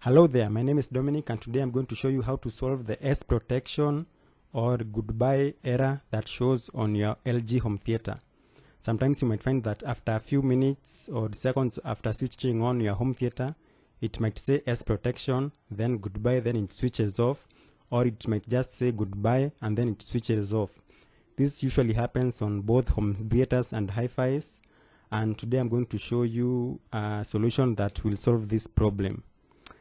Hello there, my name is Dominic and today I'm going to show you how to solve the S protection or goodbye error that shows on your LG home theater. Sometimes you might find that after a few minutes or seconds after switching on your home theater, it might say S protection, then goodbye, then it switches off, or it might just say goodbye and then it switches off. This usually happens on both home theaters and HiFis, and today I'm going to show you a solution that will solve this problem.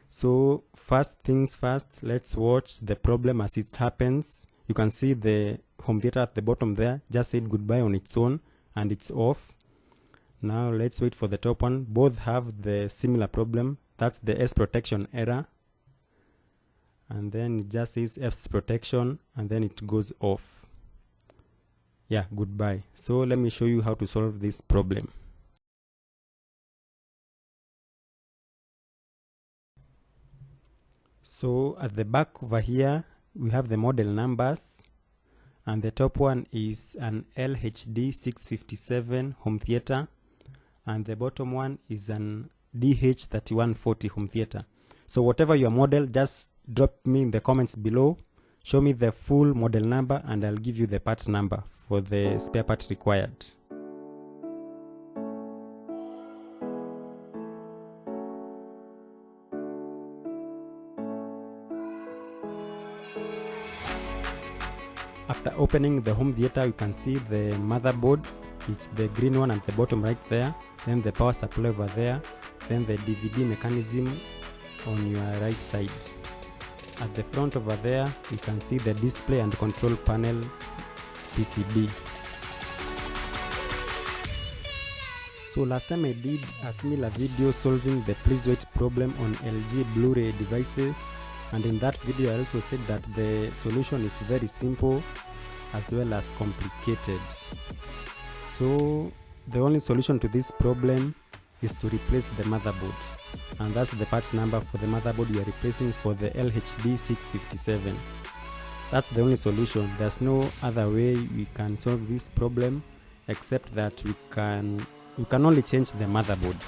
So first things first, let's watch the problem as it happens. You can see the home theater at the bottom there just said goodbye on its own and it's off. Now let's wait for the top one. Both have the similar problem. That's the S protection error. And then it just says S protection and then it goes off. Yeah, goodbye. So let me show you how to solve this problem. So at the back over here, we have the model numbers, and the top one is an LHD 657 home theater, and the bottom one is an DH3140 home theater. So whatever your model, just drop me in the comments below, show me the full model number, and I'll give you the part number for the spare part required. After opening the home theater, you can see the motherboard. It's the green one at the bottom right there. Then the power supply over there. Then the DVD mechanism on your right side. At the front over there, you can see the display and control panel PCB. So last time I did a similar video solving the please wait problem on LG Blu-ray devices. And in that video I also said that the solution is very simple as well as complicated. So the only solution to this problem is to replace the motherboard, and that's the part number for the motherboard we are replacing for the LHD 657. That's the only solution. There's no other way we can solve this problem except that we can only change the motherboard.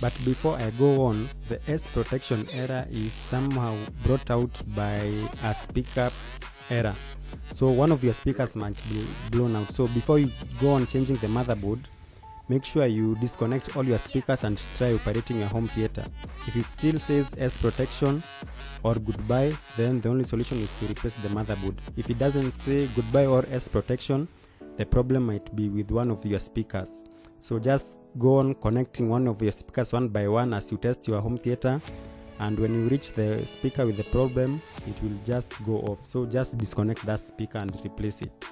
But before I go on, the S protection error is somehow brought out by a speaker error. So one of your speakers might be blown out. So before you go on changing the motherboard, make sure you disconnect all your speakers and try operating your home theater. If it still says S protection or goodbye, then the only solution is to replace the motherboard. If it doesn't say goodbye or S protection, the problem might be with one of your speakers. So just go on connecting one of your speakers one by one as you test your home theater, and when you reach the speaker with the problem, it will just go off. So just disconnect that speaker and replace it.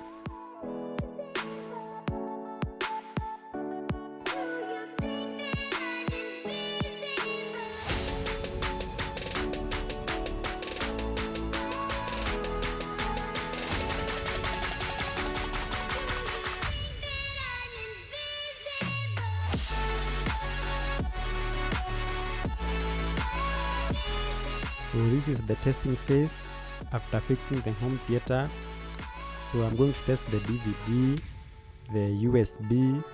So this is the testing phase after fixing the home theater. So I'm going to test the DVD, the USB,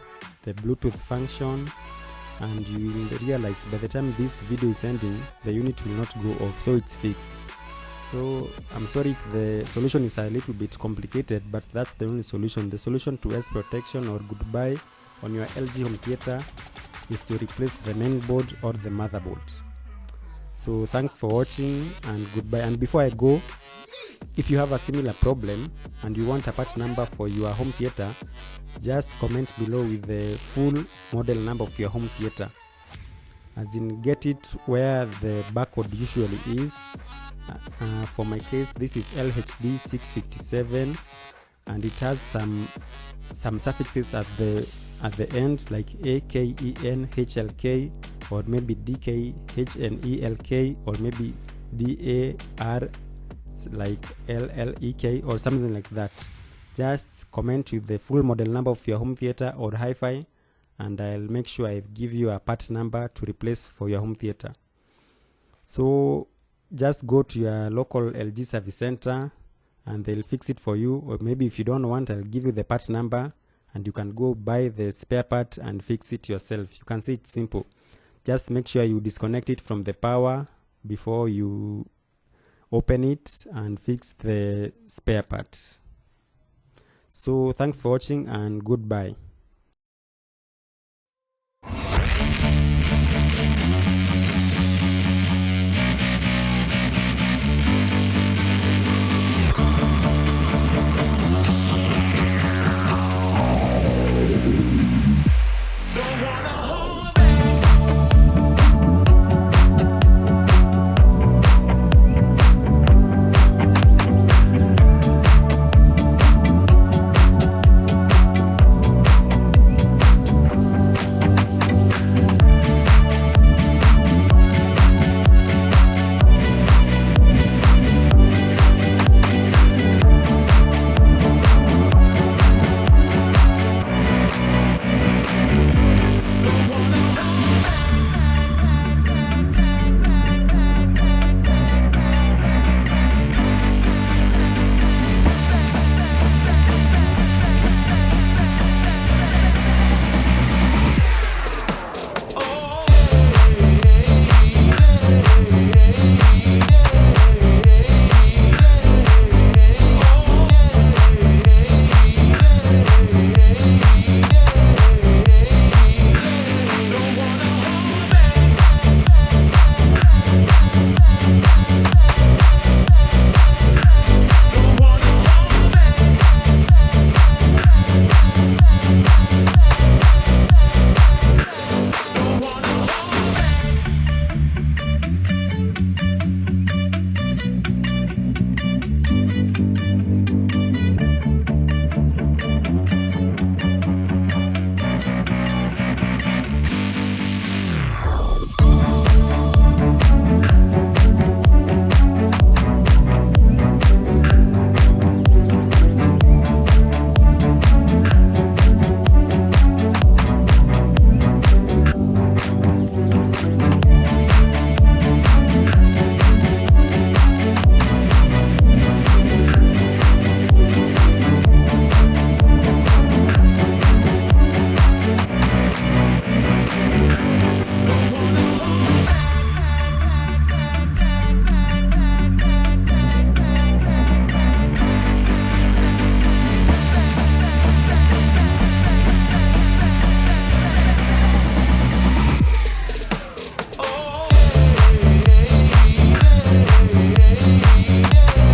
the Bluetooth function, and you will realize by the time this video is ending, the unit will not go off, so it's fixed. So I'm sorry if the solution is a little bit complicated, but that's the only solution. The solution to S protection or goodbye on your LG home theater is to replace the main board or the motherboard. So thanks for watching and goodbye. And before I go, if you have a similar problem and you want a part number for your home theater, just comment below with the full model number of your home theater. As in, get it where the barcode usually is. For my case, this is LHD 657, and it has some suffixes at the end, like AKENHLK, or maybe DKHNELK, or maybe DAR like LLEK or something like that. Just comment with the full model number of your home theater or HiFi, and I'll make sure I give you a part number to replace for your home theater. So just go to your local LG service center and they'll fix it for you, or maybe if you don't want, I'll give you the part number and you can go buy the spare part and fix it yourself. You can see it's simple. Just make sure you disconnect it from the power before you open it and fix the spare part. So thanks for watching and goodbye.